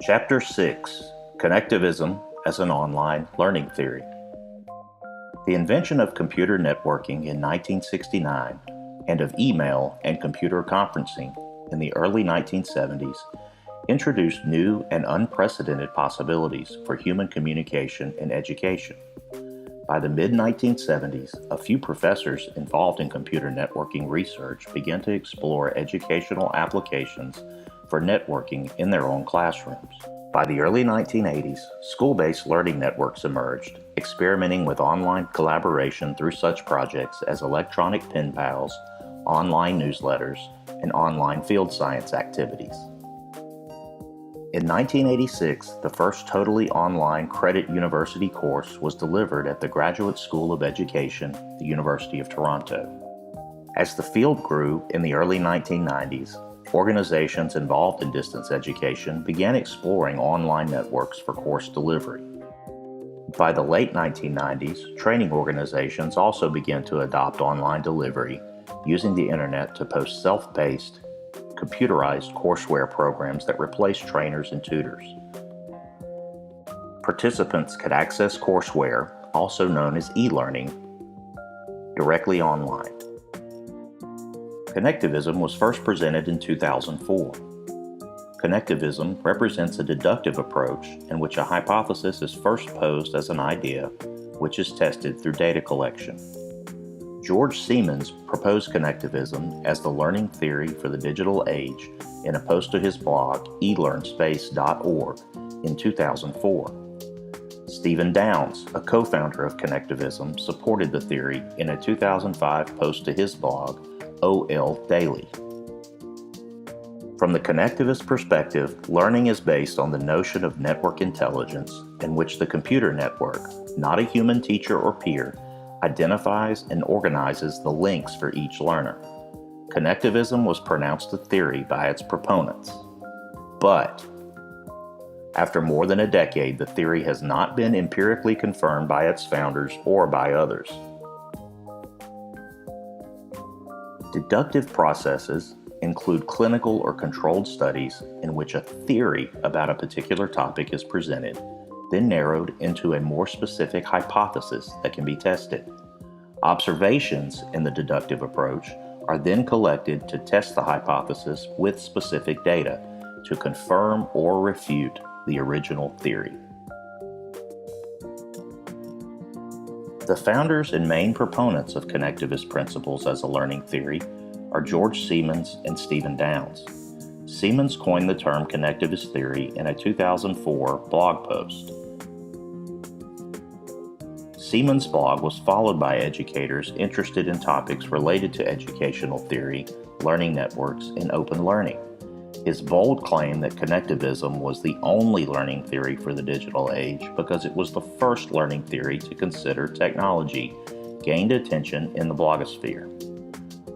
Chapter 6: Connectivism as an Online Learning Theory. The invention of computer networking in 1969 and of email and computer conferencing in the early 1970s introduced new and unprecedented possibilities for human communication and education. By the mid-1970s, a few professors involved in computer networking research began to explore educational applications for networking in their own classrooms. By the early 1980s, school-based learning networks emerged, experimenting with online collaboration through such projects as electronic pen pals, online newsletters, and online field science activities. In 1986, the first totally online credit university course was delivered at the Graduate School of Education, the University of Toronto. As the field grew in the early 1990s, organizations involved in distance education began exploring online networks for course delivery. By the late 1990s, training organizations also began to adopt online delivery, using the internet to post self-paced, computerized courseware programs that replaced trainers and tutors. Participants could access courseware, also known as e-learning, directly online. Connectivism was first presented in 2004. Connectivism represents a deductive approach in which a hypothesis is first posed as an idea, which is tested through data collection. George Siemens proposed connectivism as the learning theory for the digital age in a post to his blog, elearnspace.org, in 2004. Stephen Downes, a co-founder of Connectivism, supported the theory in a 2005 post to his blog, OL Daily. From the connectivist perspective, learning is based on the notion of network intelligence, in which the computer network, not a human teacher or peer, identifies and organizes the links for each learner. Connectivism was pronounced a theory by its proponents. But after more than a decade, the theory has not been empirically confirmed by its founders or by others. Deductive processes include clinical or controlled studies in which a theory about a particular topic is presented, then narrowed into a more specific hypothesis that can be tested. Observations in the deductive approach are then collected to test the hypothesis with specific data to confirm or refute the original theory. The founders and main proponents of connectivist principles as a learning theory are George Siemens and Stephen Downes. Siemens coined the term connectivist theory in a 2004 blog post. Siemens' blog was followed by educators interested in topics related to educational theory, learning networks, and open learning. His bold claim that connectivism was the only learning theory for the digital age because it was the first learning theory to consider technology gained attention in the blogosphere.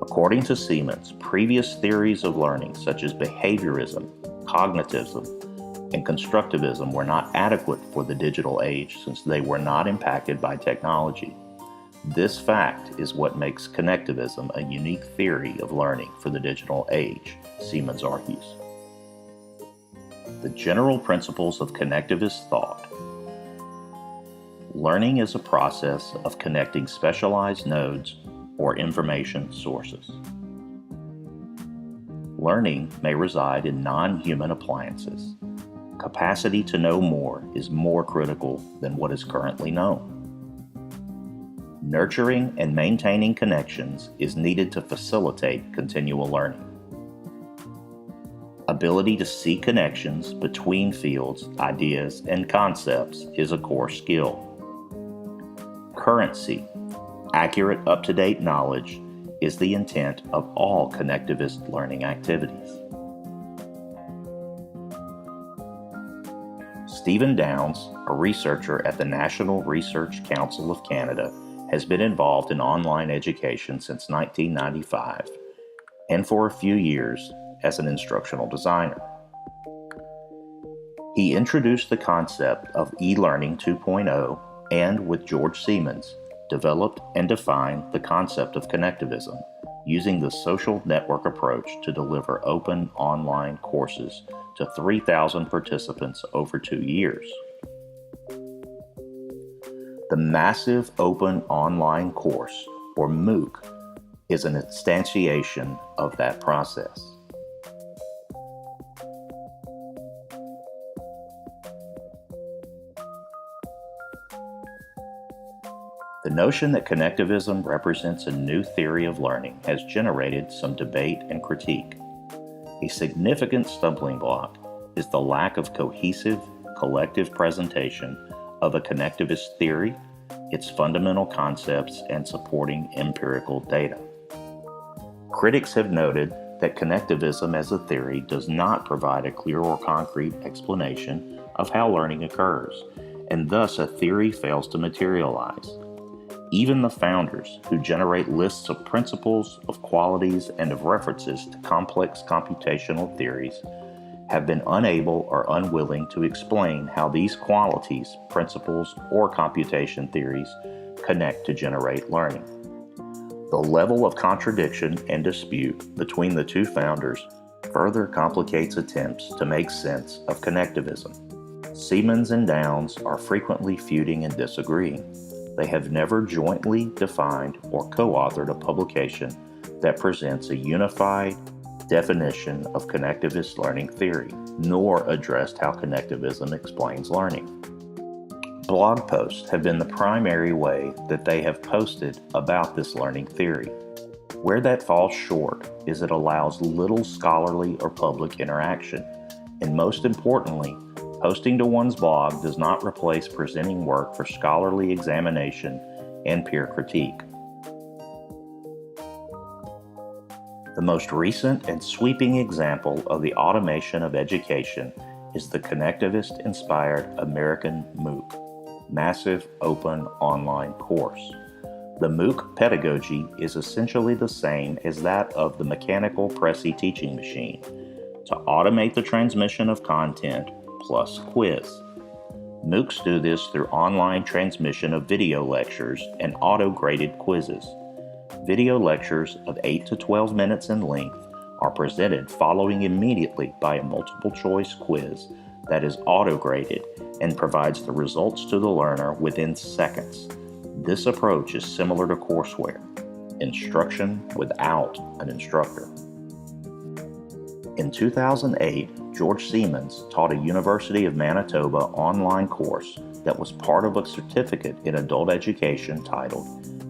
According to Siemens, previous theories of learning such as behaviorism, cognitivism, and constructivism were not adequate for the digital age since they were not impacted by technology. This fact is what makes connectivism a unique theory of learning for the digital age, Siemens argues. The general principles of connectivist thought. Learning is a process of connecting specialized nodes or information sources. Learning may reside in non-human appliances. Capacity to know more is more critical than what is currently known. Nurturing and maintaining connections is needed to facilitate continual learning. Ability to see connections between fields, ideas, and concepts is a core skill. Currency, accurate, up-to-date knowledge, is the intent of all connectivist learning activities. Stephen Downes, a researcher at the National Research Council of Canada, has been involved in online education since 1995, and for a few years as an instructional designer. He introduced the concept of e-learning 2.0 and, with George Siemens, developed and defined the concept of connectivism using the social network approach to deliver open online courses to 3,000 participants over 2 years. The Massive Open Online Course, or MOOC, is an instantiation of that process. The notion that connectivism represents a new theory of learning has generated some debate and critique. A significant stumbling block is the lack of cohesive, collective presentation of a connectivist theory, its fundamental concepts, and supporting empirical data. Critics have noted that connectivism as a theory does not provide a clear or concrete explanation of how learning occurs, and thus a theory fails to materialize. Even the founders, who generate lists of principles, of qualities, and of references to complex computational theories, have been unable or unwilling to explain how these qualities, principles, or computation theories connect to generate learning. The level of contradiction and dispute between the two founders further complicates attempts to make sense of connectivism. Siemens and Downs are frequently feuding and disagreeing. They have never jointly defined or co-authored a publication that presents a unified definition of connectivist learning theory, nor addressed how connectivism explains learning. Blog posts have been the primary way that they have posted about this learning theory. Where that falls short is it allows little scholarly or public interaction, and most importantly, posting to one's blog does not replace presenting work for scholarly examination and peer critique. The most recent and sweeping example of the automation of education is the connectivist-inspired American MOOC, Massive Open Online Course. The MOOC pedagogy is essentially the same as that of the mechanical Pressey teaching machine, to automate the transmission of content plus quiz. MOOCs do this through online transmission of video lectures and auto-graded quizzes. Video lectures of 8 to 12 minutes in length are presented following immediately by a multiple-choice quiz that is auto-graded and provides the results to the learner within seconds. This approach is similar to courseware, instruction without an instructor. In 2008, George Siemens taught a University of Manitoba online course that was part of a certificate in adult education titled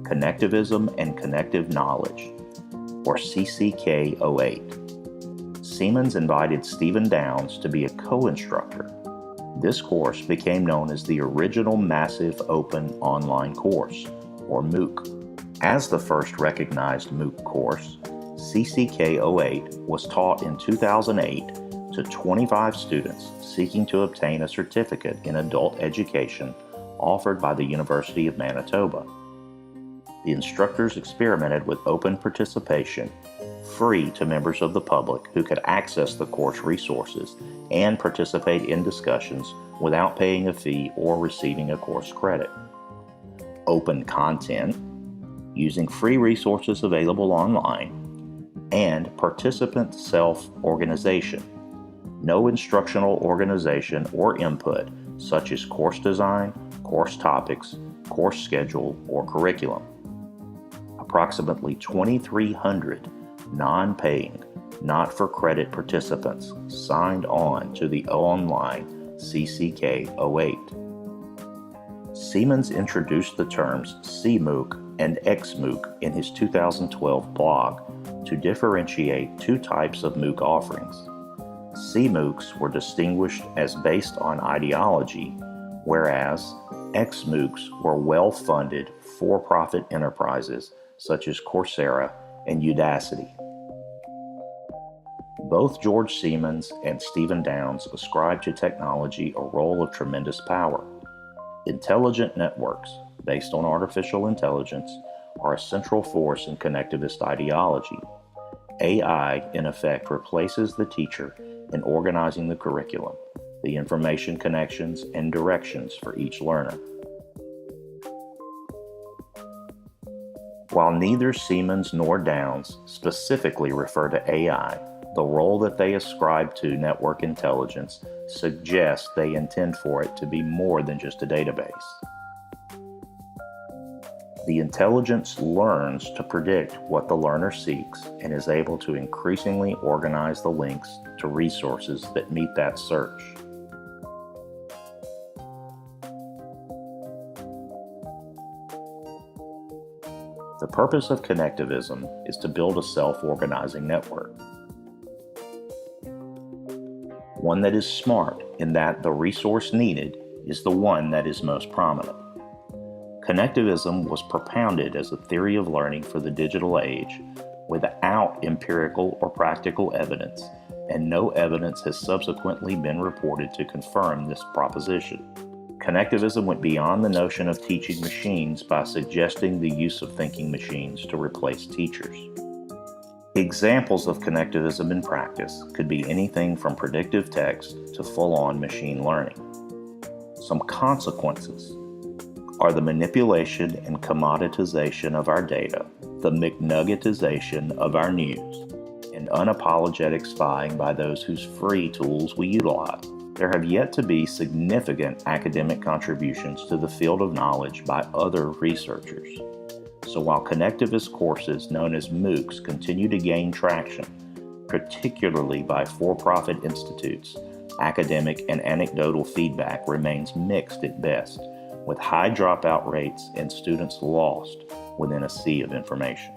Connectivism and Connective Knowledge, or CCK08. Siemens invited Stephen Downs to be a co-instructor. This course became known as the original Massive Open Online Course, or MOOC. As the first recognized MOOC course, CCK08 was taught in 2008 to 25 students seeking to obtain a certificate in adult education offered by the University of Manitoba. The instructors experimented with open participation, free to members of the public who could access the course resources and participate in discussions without paying a fee or receiving a course credit. Open content, using free resources available online, and participant self-organization. No instructional organization or input, such as course design, course topics, course schedule, or curriculum. Approximately 2,300 non-paying, not-for-credit participants signed on to the online CCK08. Siemens introduced the terms CMOOC and XMOOC in his 2012 blog to differentiate two types of MOOC offerings. CMOOCs were distinguished as based on ideology, whereas XMOOCs were well-funded for-profit enterprises such as Coursera and Udacity. Both George Siemens and Stephen Downs ascribe to technology a role of tremendous power. Intelligent networks, based on artificial intelligence, are a central force in connectivist ideology. AI, in effect, replaces the teacher in organizing the curriculum, the information connections and directions for each learner. While neither Siemens nor Downs specifically refer to AI, the role that they ascribe to network intelligence suggests they intend for it to be more than just a database. The intelligence learns to predict what the learner seeks and is able to increasingly organize the links to resources that meet that search. The purpose of connectivism is to build a self-organizing network. One that is smart in that the resource needed is the one that is most prominent. Connectivism was propounded as a theory of learning for the digital age without empirical or practical evidence, and no evidence has subsequently been reported to confirm this proposition. Connectivism went beyond the notion of teaching machines by suggesting the use of thinking machines to replace teachers. Examples of connectivism in practice could be anything from predictive text to full-on machine learning. Some consequences are the manipulation and commoditization of our data, the McNuggetization of our news, and unapologetic spying by those whose free tools we utilize. There have yet to be significant academic contributions to the field of knowledge by other researchers. So while connectivist courses known as MOOCs continue to gain traction, particularly by for-profit institutes, academic and anecdotal feedback remains mixed at best, with high dropout rates and students lost within a sea of information.